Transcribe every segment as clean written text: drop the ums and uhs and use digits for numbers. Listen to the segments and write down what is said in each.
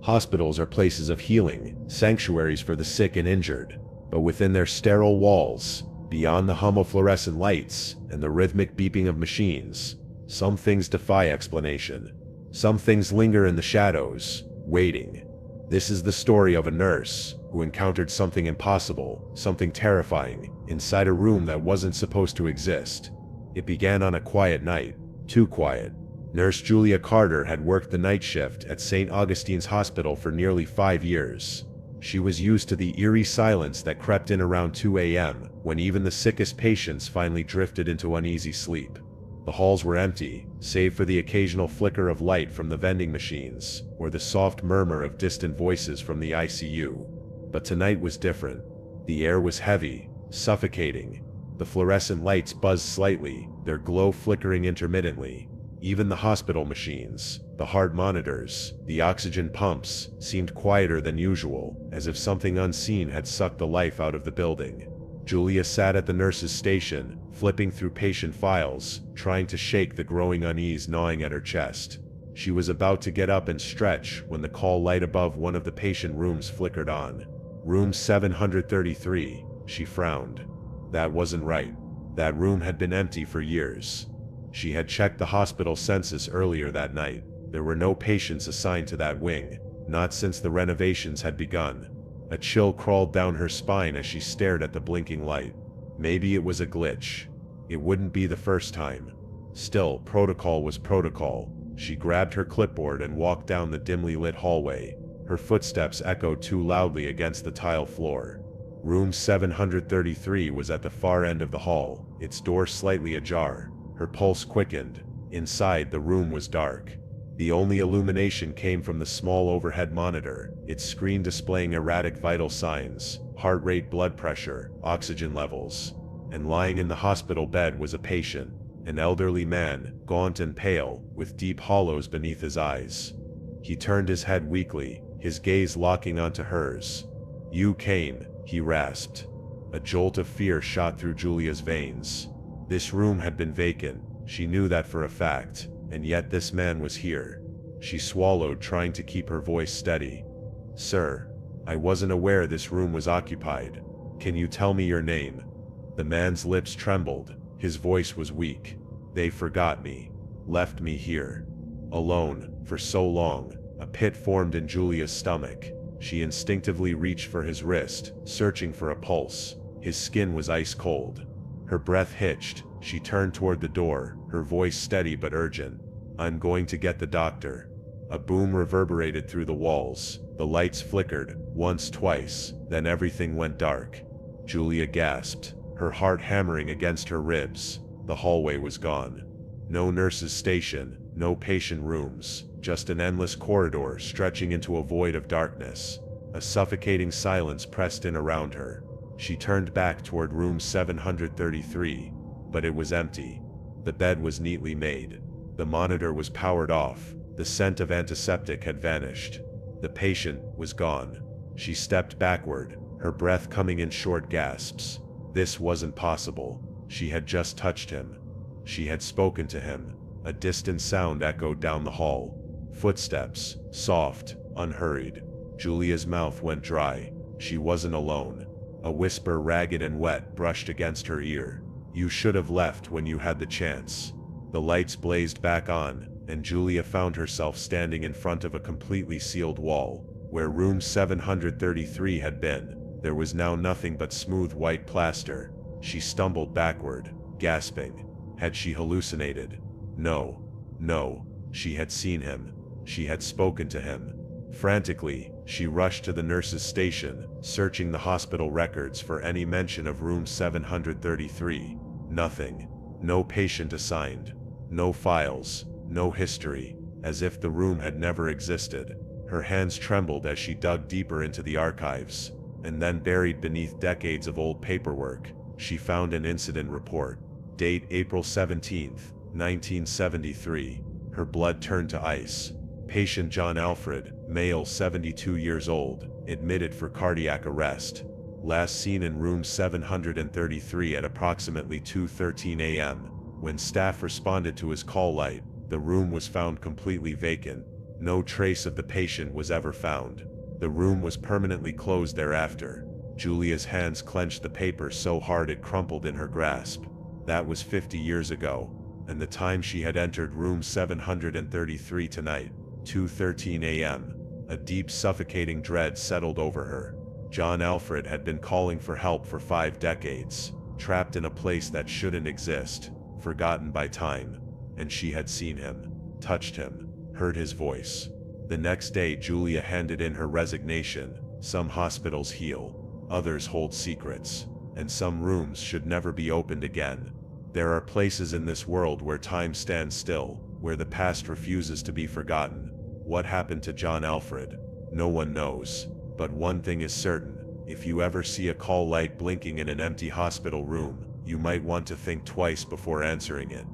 Hospitals are places of healing, sanctuaries for the sick and injured. But within their sterile walls, beyond the hum of fluorescent lights and the rhythmic beeping of machines, some things defy explanation. Some things linger in the shadows, waiting. This is the story of a nurse who encountered something impossible, something terrifying, inside a room that wasn't supposed to exist. It began on a quiet night, too quiet. Nurse Julia Carter had worked the night shift at St. Augustine's Hospital for nearly 5 years. She was used to the eerie silence that crept in around 2 a.m. when even the sickest patients finally drifted into uneasy sleep. The halls were empty, save for the occasional flicker of light from the vending machines, or the soft murmur of distant voices from the ICU. But tonight was different. The air was heavy, suffocating. The fluorescent lights buzzed slightly, their glow flickering intermittently. Even the hospital machines, the heart monitors, the oxygen pumps, seemed quieter than usual, as if something unseen had sucked the life out of the building. Julia sat at the nurse's station, flipping through patient files, trying to shake the growing unease gnawing at her chest. She was about to get up and stretch when the call light above one of the patient rooms flickered on. Room 733, she frowned. That wasn't right. That room had been empty for years. She had checked the hospital census earlier that night. There were no patients assigned to that wing, not since the renovations had begun. A chill crawled down her spine as she stared at the blinking light. Maybe it was a glitch. It wouldn't be the first time. Still, protocol was protocol. She grabbed her clipboard and walked down the dimly lit hallway. Her footsteps echoed too loudly against the tile floor. Room 733 was at the far end of the hall, its door slightly ajar. Her pulse quickened. Inside, the room was dark. The only illumination came from the small overhead monitor, its screen displaying erratic vital signs, heart rate, blood pressure, oxygen levels. And lying in the hospital bed was a patient, an elderly man, gaunt and pale, with deep hollows beneath his eyes. He turned his head weakly, his gaze locking onto hers. "You came," he rasped. A jolt of fear shot through Julia's veins. This room had been vacant, she knew that for a fact, and yet this man was here. She swallowed, trying to keep her voice steady. "Sir, I wasn't aware this room was occupied. Can you tell me your name?" The man's lips trembled, his voice was weak. "They forgot me, left me here. Alone, for so long." A pit formed in Julia's stomach. She instinctively reached for his wrist, searching for a pulse. His skin was ice cold. Her breath hitched. She turned toward the door, her voice steady but urgent. "I'm going to get the doctor." A boom reverberated through the walls. The lights flickered, once, twice, then everything went dark. Julia gasped, her heart hammering against her ribs. The hallway was gone. No nurse's station, no patient rooms, just an endless corridor stretching into a void of darkness. A suffocating silence pressed in around her. She turned back toward room 733, but it was empty. The bed was neatly made. The monitor was powered off. The scent of antiseptic had vanished. The patient was gone. She stepped backward, her breath coming in short gasps. This wasn't possible. She had just touched him. She had spoken to him. A distant sound echoed down the hall. Footsteps, soft, unhurried. Julia's mouth went dry. She wasn't alone. A whisper, ragged and wet, brushed against her ear. "You should have left when you had the chance." The lights blazed back on, and Julia found herself standing in front of a completely sealed wall. Where room 733 had been, there was now nothing but smooth white plaster. She stumbled backward, gasping. Had she hallucinated? No. No. She had seen him. She had spoken to him. Frantically, she rushed to the nurse's station, searching the hospital records for any mention of room 733. Nothing. No patient assigned. No files. No history. As if the room had never existed. Her hands trembled as she dug deeper into the archives. And then, buried beneath decades of old paperwork, she found an incident report. Date April 17, 1973. Her blood turned to ice. Patient John Alfred, male, 72 years old, admitted for cardiac arrest. Last seen in room 733 at approximately 2:13 a.m. When staff responded to his call light, the room was found completely vacant. No trace of the patient was ever found. The room was permanently closed thereafter. Julia's hands clenched the paper so hard it crumpled in her grasp. That was 50 years ago, and the time she had entered room 733 tonight, 2:13 a.m. A deep suffocating dread settled over her. John Alfred had been calling for help for 5 decades, trapped in a place that shouldn't exist, forgotten by time, and she had seen him, touched him, heard his voice. The next day Julia handed in her resignation. Some hospitals heal, others hold secrets, and some rooms should never be opened again. There are places in this world where time stands still, where the past refuses to be forgotten. What happened to John Alfred? No one knows. But one thing is certain: if you ever see a call light blinking in an empty hospital room, you might want to think twice before answering it.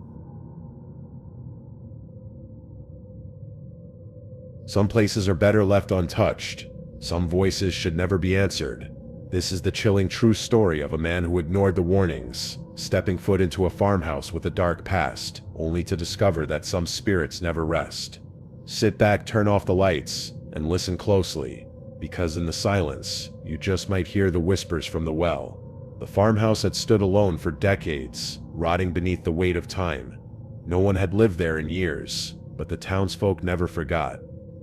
Some places are better left untouched. Some voices should never be answered. This is the chilling true story of a man who ignored the warnings, stepping foot into a farmhouse with a dark past, only to discover that some spirits never rest. Sit back, turn off the lights, and listen closely, because in the silence, you just might hear the whispers from the well. The farmhouse had stood alone for decades, rotting beneath the weight of time. No one had lived there in years, but the townsfolk never forgot.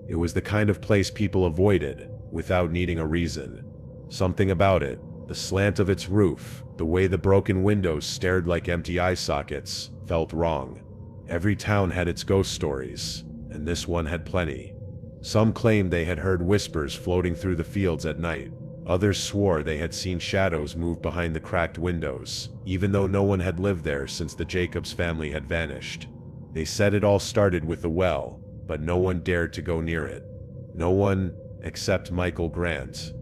It was the kind of place people avoided, without needing a reason. Something about it, the slant of its roof, the way the broken windows stared like empty eye sockets, felt wrong. Every town had its ghost stories, and this one had plenty. Some claimed they had heard whispers floating through the fields at night. Others swore they had seen shadows move behind the cracked windows, even though no one had lived there since the Jacobs family had vanished. They said it all started with the well, but no one dared to go near it. No one, except Michael Grant.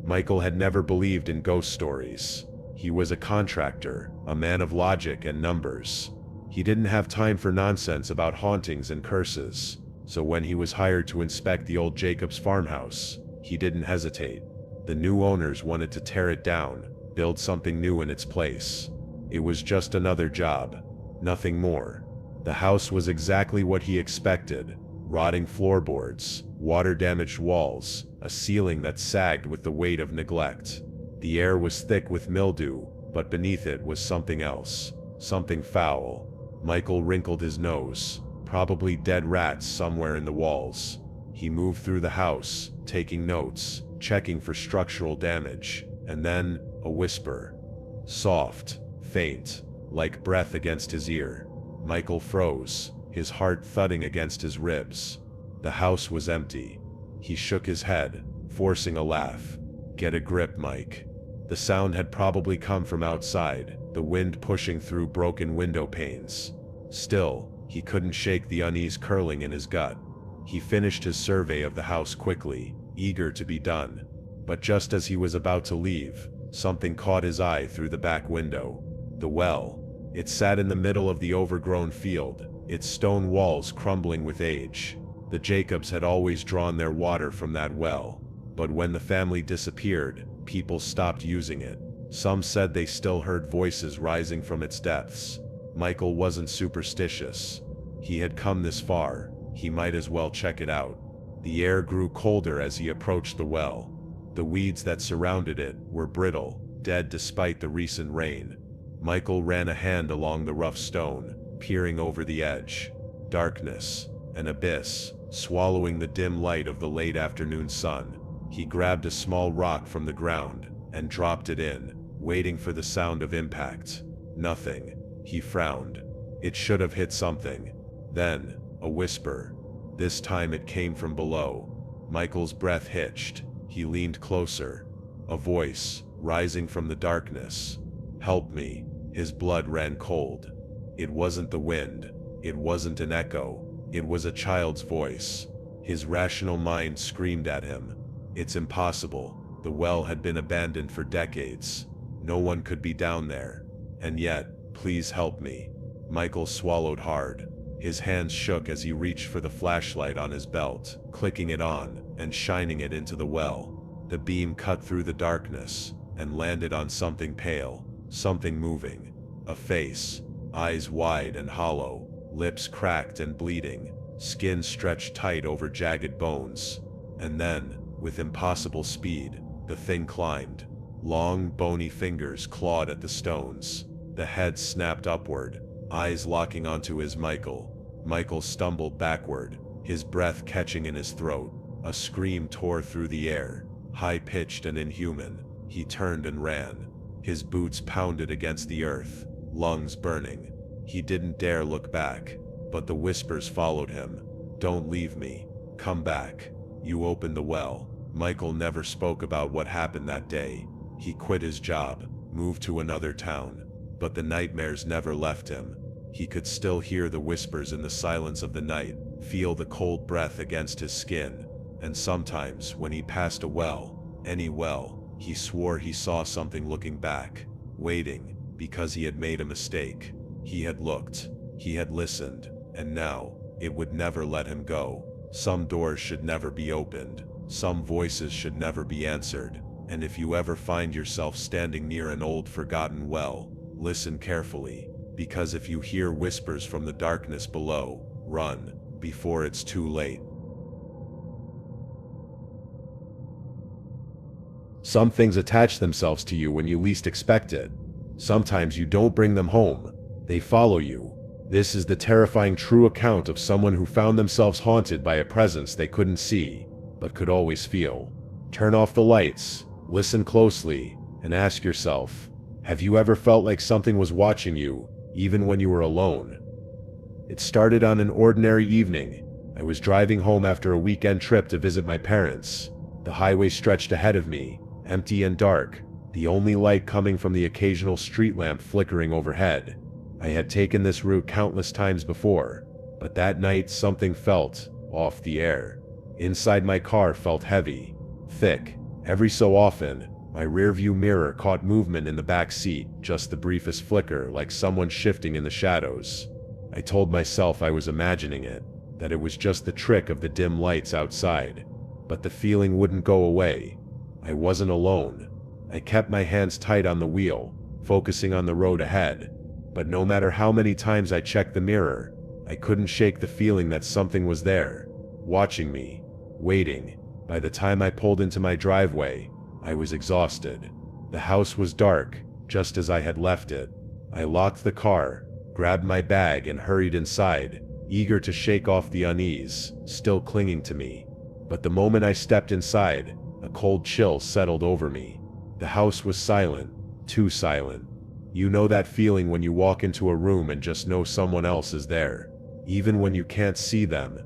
Michael had never believed in ghost stories. He was a contractor, a man of logic and numbers. He didn't have time for nonsense about hauntings and curses, so when he was hired to inspect the old Jacobs farmhouse, he didn't hesitate. The new owners wanted to tear it down, build something new in its place. It was just another job, nothing more. The house was exactly what he expected: rotting floorboards, water-damaged walls, a ceiling that sagged with the weight of neglect. The air was thick with mildew, but beneath it was something else, something foul. Michael wrinkled his nose. Probably dead rats somewhere in the walls. He moved through the house, taking notes, checking for structural damage, and then a whisper. Soft, faint, like breath against his ear. Michael froze, his heart thudding against his ribs. The house was empty. He shook his head, forcing a laugh. Get a grip, Mike. The sound had probably come from outside, the wind pushing through broken window panes. Still, he couldn't shake the unease curling in his gut. He finished his survey of the house quickly, eager to be done. But just as he was about to leave, something caught his eye through the back window. The well. It sat in the middle of the overgrown field, its stone walls crumbling with age. The Jacobs had always drawn their water from that well, but when the family disappeared, people stopped using it. Some said they still heard voices rising from its depths. Michael wasn't superstitious. He had come this far, he might as well check it out. The air grew colder as he approached the well. The weeds that surrounded it were brittle, dead despite the recent rain. Michael ran a hand along the rough stone, peering over the edge. Darkness, an abyss, swallowing the dim light of the late afternoon sun. He grabbed a small rock from the ground and dropped it in, waiting for the sound of impact. Nothing. He frowned. It should have hit something. Then, a whisper. This time it came from below. Michael's breath hitched. He leaned closer. A voice, rising from the darkness. Help me. His blood ran cold. It wasn't the wind. It wasn't an echo. It was a child's voice. His rational mind screamed at him. It's impossible. The well had been abandoned for decades. No one could be down there. And yet, please help me. Michael swallowed hard. His hands shook as he reached for the flashlight on his belt, clicking it on and shining it into the well. The beam cut through the darkness and landed on something pale, something moving. A face, eyes wide and hollow, lips cracked and bleeding. skin stretched tight over jagged bones. And then, with impossible speed, the thing climbed. Long, bony fingers clawed at the stones. The head snapped upward, eyes locking onto his Michael. Michael stumbled backward, his breath catching in his throat. A scream tore through the air, high-pitched and inhuman. He turned and ran. His boots pounded against the earth, lungs burning. He didn't dare look back, but the whispers followed him. "Don't leave me. Come back. You opened the well." Michael never spoke about what happened that day. He quit his job, moved to another town, but the nightmares never left him. He could still hear the whispers in the silence of the night, feel the cold breath against his skin, and sometimes when he passed a well, any well, he swore he saw something looking back, waiting, because he had made a mistake. He had looked, he had listened, and now, it would never let him go. Some doors should never be opened, some voices should never be answered, and if you ever find yourself standing near an old forgotten well, listen carefully, because if you hear whispers from the darkness below, run, before it's too late. Some things attach themselves to you when you least expect it. Sometimes you don't bring them home, they follow you. This is the terrifying true account of someone who found themselves haunted by a presence they couldn't see, but could always feel. Turn off the lights, listen closely, and ask yourself, have you ever felt like something was watching you, even when you were alone? It started on an ordinary evening. I was driving home after a weekend trip to visit my parents. The highway stretched ahead of me, empty and dark, the only light coming from the occasional street lamp flickering overhead. I had taken this route countless times before, but that night something felt off. The air inside my car felt heavy, thick. Every so often, my rearview mirror caught movement in the back seat, just the briefest flicker, like someone shifting in the shadows. I told myself I was imagining it, that it was just the trick of the dim lights outside, but the feeling wouldn't go away. I wasn't alone. I kept my hands tight on the wheel, focusing on the road ahead. But no matter how many times I checked the mirror, I couldn't shake the feeling that something was there, watching me, waiting. By the time I pulled into my driveway, I was exhausted. The house was dark, just as I had left it. I locked the car, grabbed my bag and hurried inside, eager to shake off the unease, still clinging to me. But the moment I stepped inside, a cold chill settled over me. The house was silent, too silent. You know that feeling when you walk into a room and just know someone else is there, even when you can't see them.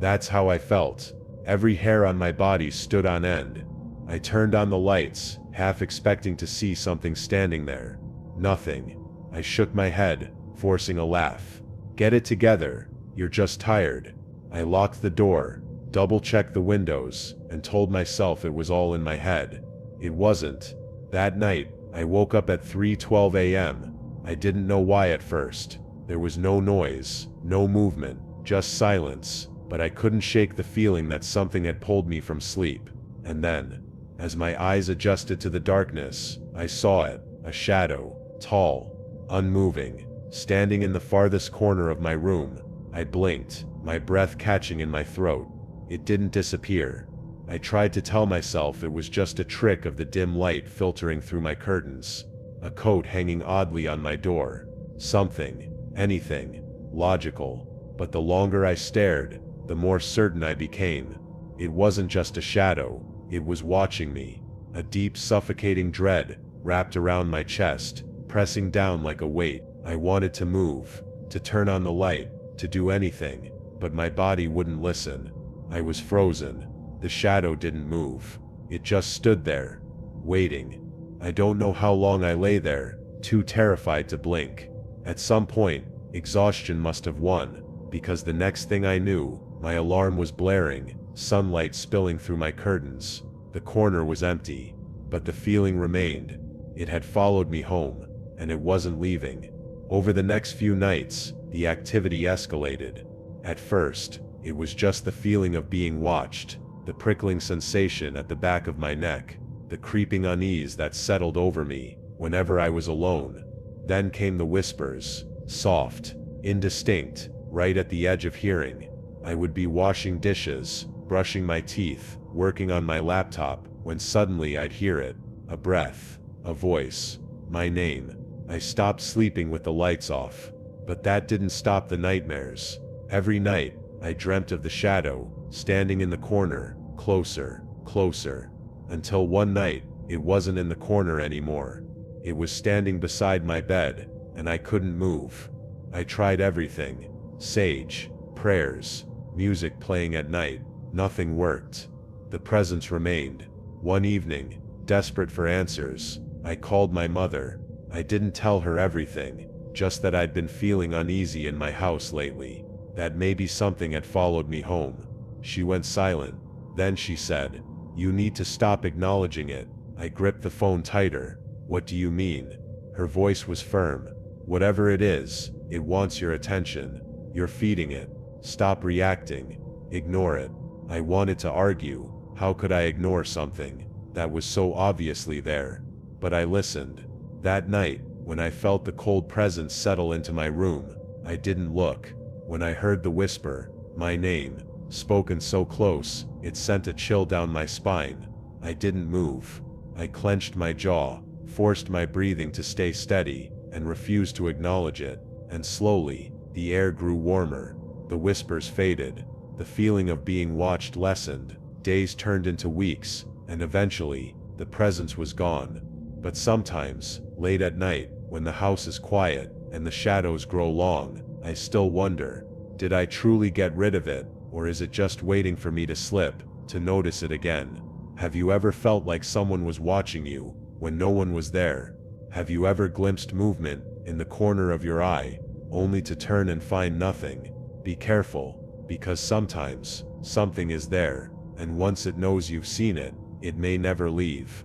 That's how I felt. Every hair on my body stood on end. I turned on the lights, half expecting to see something standing there. Nothing. I shook my head, forcing a laugh. Get it together, you're just tired. I locked the door, double-checked the windows, and told myself it was all in my head. It wasn't. That night, I woke up at 3:12 a.m. I didn't know why at first. There was no noise, no movement, just silence, but I couldn't shake the feeling that something had pulled me from sleep. And then, as my eyes adjusted to the darkness, I saw it, a shadow, tall, unmoving, standing in the farthest corner of my room. I blinked, my breath catching in my throat. It didn't disappear. I tried to tell myself it was just a trick of the dim light filtering through my curtains, a coat hanging oddly on my door, something, anything, logical. But the longer I stared, the more certain I became. It wasn't just a shadow, it was watching me. A deep, suffocating dread wrapped around my chest, pressing down like a weight. I wanted to move, to turn on the light, to do anything, but my body wouldn't listen. I was frozen. The shadow didn't move. It just stood there, waiting. I don't know how long I lay there, too terrified to blink. At some point, exhaustion must have won, because the next thing I knew, my alarm was blaring, sunlight spilling through my curtains. The corner was empty, but the feeling remained. It had followed me home, and it wasn't leaving. Over the next few nights, the activity escalated. At first, it was just the feeling of being watched, the prickling sensation at the back of my neck, the creeping unease that settled over me whenever I was alone. Then came the whispers, soft, indistinct, right at the edge of hearing. I would be washing dishes, brushing my teeth, working on my laptop, when suddenly I'd hear it. A breath, a voice, my name. I stopped sleeping with the lights off. But that didn't stop the nightmares. Every night, I dreamt of the shadow, standing in the corner, closer, closer. Until one night, it wasn't in the corner anymore. It was standing beside my bed, and I couldn't move. I tried everything. Sage, prayers, music playing at night. Nothing worked. The presence remained. One evening, desperate for answers, I called my mother. I didn't tell her everything, just that I'd been feeling uneasy in my house lately, that maybe something had followed me home. She went silent. Then she said, "You need to stop acknowledging it." I gripped the phone tighter. "What do you mean?" Her voice was firm. "Whatever it is, it wants your attention. You're feeding it. Stop reacting. Ignore it." I wanted to argue. How could I ignore something that was so obviously there? But I listened. That night, when I felt the cold presence settle into my room, I didn't look. When I heard the whisper, my name, spoken so close, it sent a chill down my spine. I didn't move. I clenched my jaw, forced my breathing to stay steady, and refused to acknowledge it. And slowly, the air grew warmer. The whispers faded. The feeling of being watched lessened. Days turned into weeks, and eventually, the presence was gone. But sometimes, late at night, when the house is quiet and the shadows grow long, I still wonder, did I truly get rid of it, or is it just waiting for me to slip, to notice it again? Have you ever felt like someone was watching you, when no one was there? Have you ever glimpsed movement in the corner of your eye, only to turn and find nothing? Be careful, because sometimes, something is there, and once it knows you've seen it, it may never leave.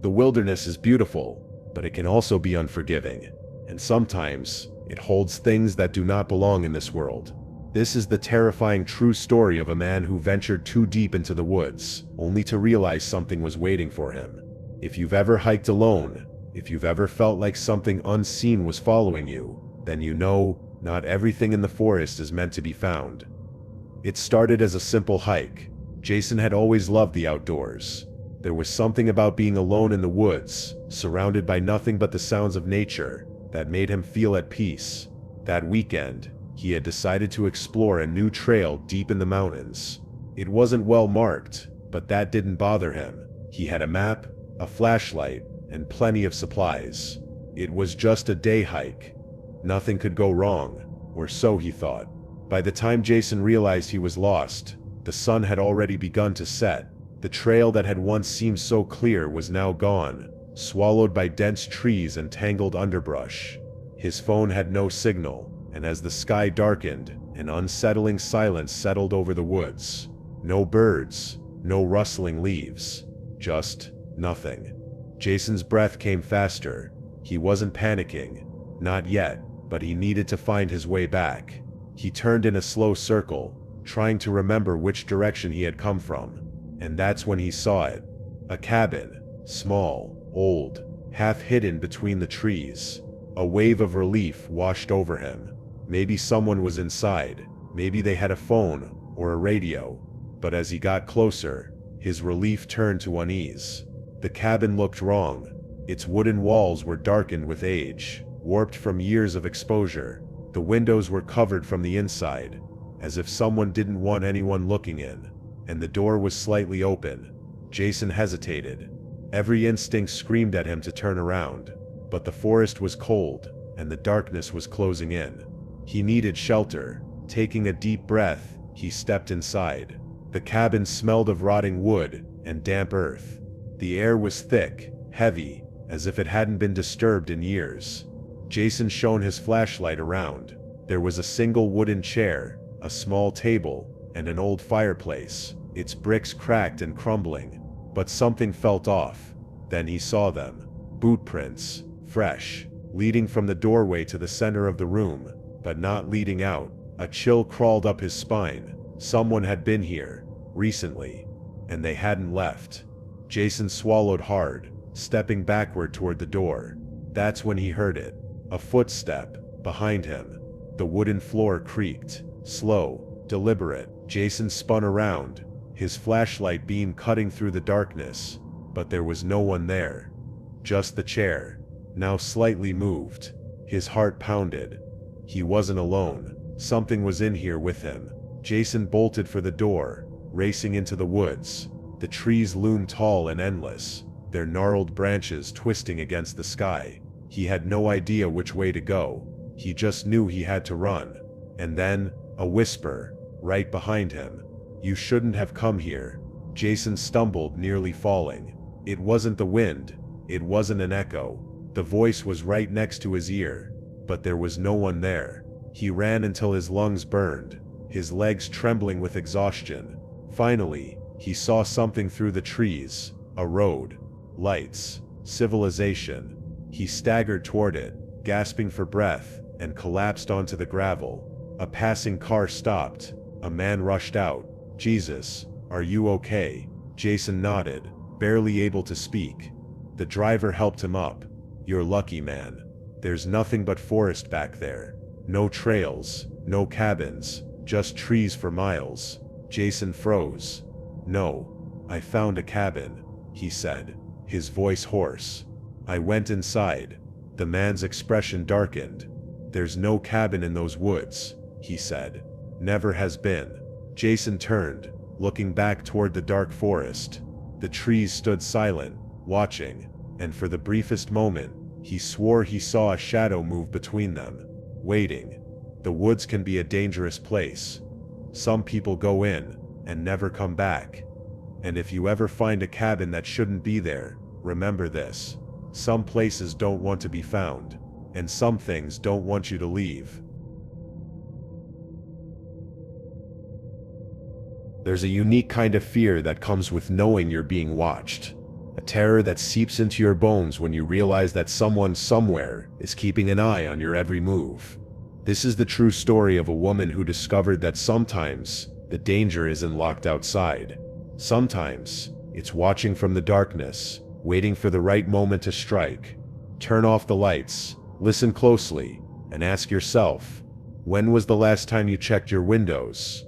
The wilderness is beautiful, but it can also be unforgiving, and sometimes, it holds things that do not belong in this world. This is the terrifying true story of a man who ventured too deep into the woods, only to realize something was waiting for him. If you've ever hiked alone, if you've ever felt like something unseen was following you, then you know, not everything in the forest is meant to be found. It started as a simple hike. Jason had always loved the outdoors. There was something about being alone in the woods, surrounded by nothing but the sounds of nature, that made him feel at peace. That weekend, he had decided to explore a new trail deep in the mountains. It wasn't well marked, but that didn't bother him. He had a map, a flashlight, and plenty of supplies. It was just a day hike. Nothing could go wrong, or so he thought. By the time Jason realized he was lost, the sun had already begun to set. The trail that had once seemed so clear was now gone, swallowed by dense trees and tangled underbrush. His phone had no signal, and as the sky darkened, an unsettling silence settled over the woods. No birds, no rustling leaves, just nothing. Jason's breath came faster. He wasn't panicking, not yet, but he needed to find his way back. He turned in a slow circle, trying to remember which direction he had come from. And that's when he saw it. A cabin, small, old, half hidden between the trees. A wave of relief washed over him. Maybe someone was inside, maybe they had a phone or a radio. But as he got closer, his relief turned to unease. The cabin looked wrong. Its wooden walls were darkened with age, warped from years of exposure. The windows were covered from the inside, as if someone didn't want anyone looking in. And the door was slightly open. Jason hesitated. Every instinct screamed at him to turn around, but the forest was cold, and the darkness was closing in. He needed shelter. Taking a deep breath, he stepped inside. The cabin smelled of rotting wood and damp earth. The air was thick, heavy, as if it hadn't been disturbed in years. Jason shone his flashlight around. There was a single wooden chair, a small table, and an old fireplace, its bricks cracked and crumbling. But something felt off. Then he saw them. Boot prints, fresh, leading from the doorway to the center of the room, but not leading out. A chill crawled up his spine. Someone had been here, recently, and they hadn't left. Jason swallowed hard, stepping backward toward the door. That's when he heard it. A footstep, behind him. The wooden floor creaked. Slow, deliberate. Jason spun around, his flashlight beam cutting through the darkness, but there was no one there. Just the chair, now slightly moved. His heart pounded. He wasn't alone. Something was in here with him. Jason bolted for the door, racing into the woods. The trees loomed tall and endless, their gnarled branches twisting against the sky. He had no idea which way to go. He just knew he had to run. And then, a whisper, right behind him. "You shouldn't have come here." Jason stumbled, nearly falling. It wasn't the wind. It wasn't an echo. The voice was right next to his ear, but there was no one there. He ran until his lungs burned, his legs trembling with exhaustion. Finally, he saw something through the trees, a road, lights, civilization. He staggered toward it, gasping for breath, and collapsed onto the gravel. A passing car stopped. A man rushed out. "Jesus, are you okay?" Jason nodded, barely able to speak. The driver helped him up. "You're lucky, man. There's nothing but forest back there. No trails, no cabins, just trees for miles." Jason froze. "No, I found a cabin," he said, his voice hoarse. "I went inside." The man's expression darkened. "There's no cabin in those woods," he said. "Never has been." Jason turned, looking back toward the dark forest. The trees stood silent, watching, and for the briefest moment, he swore he saw a shadow move between them, waiting. The woods can be a dangerous place. Some people go in, and never come back. And if you ever find a cabin that shouldn't be there, remember this. Some places don't want to be found, and some things don't want you to leave. There's a unique kind of fear that comes with knowing you're being watched. A terror that seeps into your bones when you realize that someone somewhere is keeping an eye on your every move. This is the true story of a woman who discovered that sometimes the danger isn't locked outside. Sometimes it's watching from the darkness, waiting for the right moment to strike. Turn off the lights, listen closely, and ask yourself, when was the last time you checked your windows?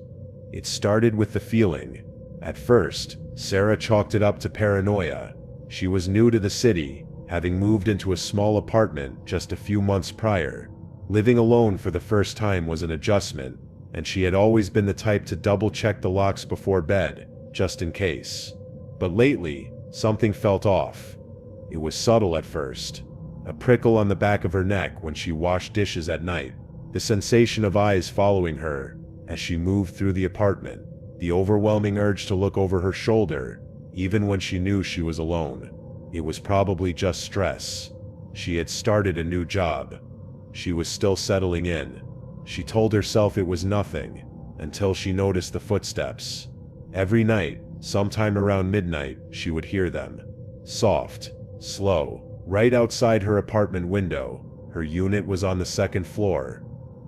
It started with the feeling. At first, Sarah chalked it up to paranoia. She was new to the city, having moved into a small apartment just a few months prior. Living alone for the first time was an adjustment, and she had always been the type to double-check the locks before bed, just in case. But lately, something felt off. It was subtle at first. A prickle on the back of her neck when she washed dishes at night. The sensation of eyes following her as she moved through the apartment. The overwhelming urge to look over her shoulder, even when she knew she was alone. It was probably just stress. She had started a new job. She was still settling in. She told herself it was nothing, until she noticed the footsteps. Every night, sometime around midnight, she would hear them. Soft, slow, right outside her apartment window. Her unit was on the second floor.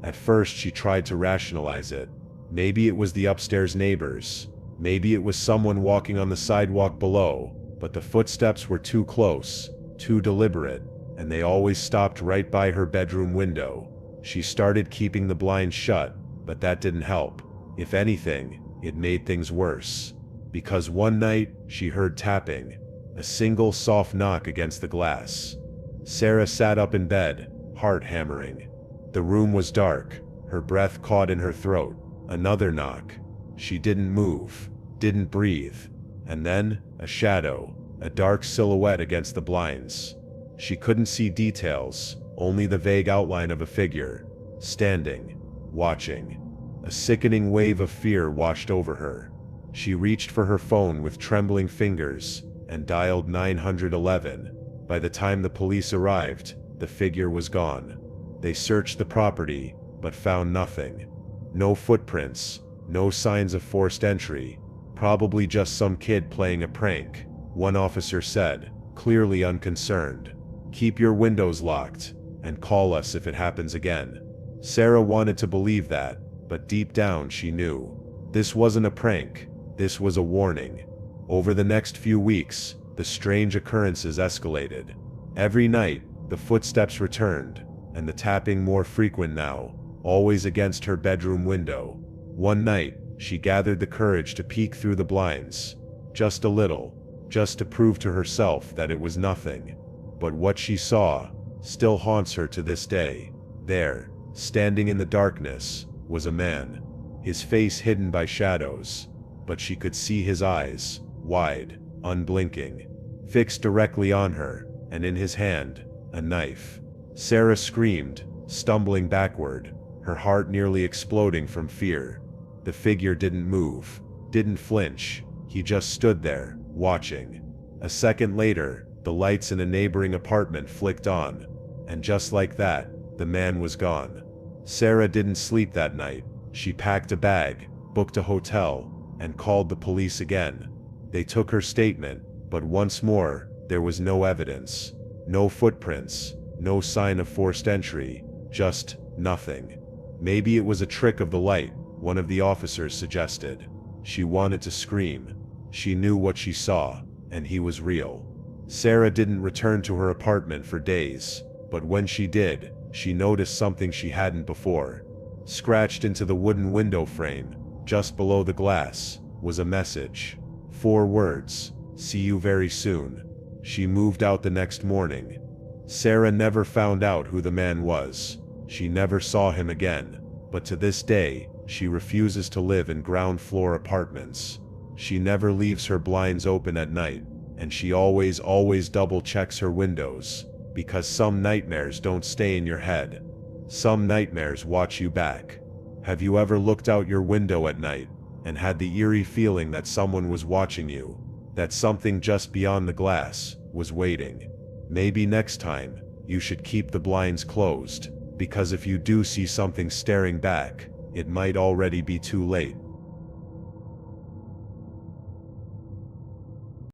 At first she tried to rationalize it. Maybe it was the upstairs neighbors. Maybe it was someone walking on the sidewalk below, but the footsteps were too close, too deliberate, and they always stopped right by her bedroom window. She started keeping the blinds shut, but that didn't help. If anything, it made things worse. Because one night, she heard tapping, a single soft knock against the glass. Sarah sat up in bed, heart hammering. The room was dark, her breath caught in her throat. Another knock. She didn't move, didn't breathe. And then, a shadow, a dark silhouette against the blinds. She couldn't see details, only the vague outline of a figure, standing, watching. A sickening wave of fear washed over her. She reached for her phone with trembling fingers and dialed 911. By the time the police arrived, the figure was gone. They searched the property, but found nothing. No footprints, no signs of forced entry. Probably just some kid playing a prank, one officer said, clearly unconcerned. "Keep your windows locked, and call us if it happens again." Sarah wanted to believe that, but deep down she knew. This wasn't a prank, this was a warning. Over the next few weeks, the strange occurrences escalated. Every night, the footsteps returned, and the tapping more frequent now, always against her bedroom window. One night, she gathered the courage to peek through the blinds. Just a little, just to prove to herself that it was nothing. But what she saw still haunts her to this day. There, standing in the darkness, was a man, his face hidden by shadows, but she could see his eyes, wide, unblinking, fixed directly on her, and in his hand, a knife. Sarah screamed, stumbling backward, her heart nearly exploding from fear. The figure didn't move, didn't flinch, he just stood there, watching. A second later, the lights in a neighboring apartment flicked on, and just like that, the man was gone. Sarah didn't sleep that night. She packed a bag, booked a hotel, and called the police again. They took her statement, but once more, there was no evidence. No footprints, no sign of forced entry, just nothing. Maybe it was a trick of the light, one of the officers suggested. She wanted to scream. She knew what she saw, and he was real. Sarah didn't return to her apartment for days, but when she did, she noticed something she hadn't before. Scratched into the wooden window frame, just below the glass, was a message. 4 words, "See you very soon." She moved out the next morning. Sarah never found out who the man was. She never saw him again, but to this day, she refuses to live in ground floor apartments. She never leaves her blinds open at night, and she always double checks her windows, because some nightmares don't stay in your head. Some nightmares watch you back. Have you ever looked out your window at night and had the eerie feeling that someone was watching you, that something just beyond the glass was waiting? Maybe next time, you should keep the blinds closed, because if you do see something staring back, it might already be too late.